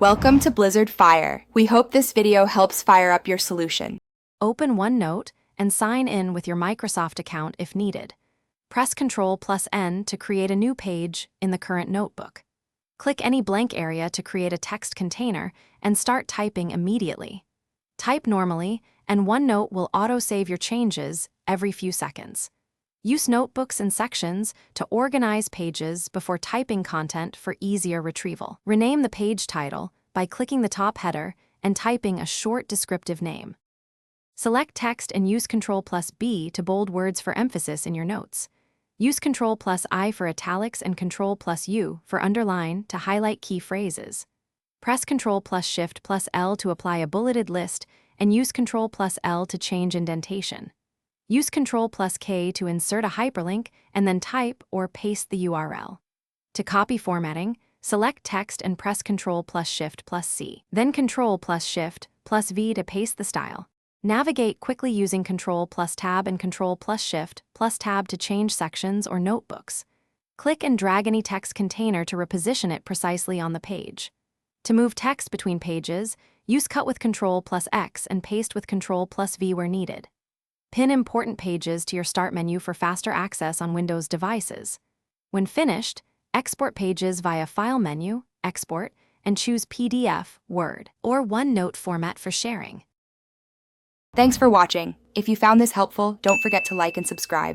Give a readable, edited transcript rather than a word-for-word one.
Welcome to Blizzard Fire. We hope this video helps fire up your solution. Open OneNote and sign in with your Microsoft account if needed. Press Ctrl+N to create a new page in the current notebook. Click any blank area to create a text container and start typing immediately. Type normally, and OneNote will auto-save your changes every few seconds. Use notebooks and sections to organize pages before typing content for easier retrieval. Rename the page title by clicking the top header and typing a short descriptive name. Select text and use Ctrl+B to bold words for emphasis in your notes. Use Ctrl+I for italics and Ctrl+U for underline to highlight key phrases. Press Ctrl+Shift+L to apply a bulleted list and use Ctrl+L to change indentation. Use Ctrl+K to insert a hyperlink and then type or paste the URL. To copy formatting, select text and press Ctrl+Shift+C. Then Ctrl+Shift+V to paste the style. Navigate quickly using Ctrl+Tab and Ctrl+Shift+Tab to change sections or notebooks. Click and drag any text container to reposition it precisely on the page. To move text between pages, use Cut with Ctrl+X and Paste with Ctrl+V where needed. Pin important pages to your Start menu for faster access on Windows devices. When finished, export pages via File menu, Export, and choose PDF, Word, or OneNote format for sharing. Thanks for watching. If you found this helpful, don't forget to like and subscribe.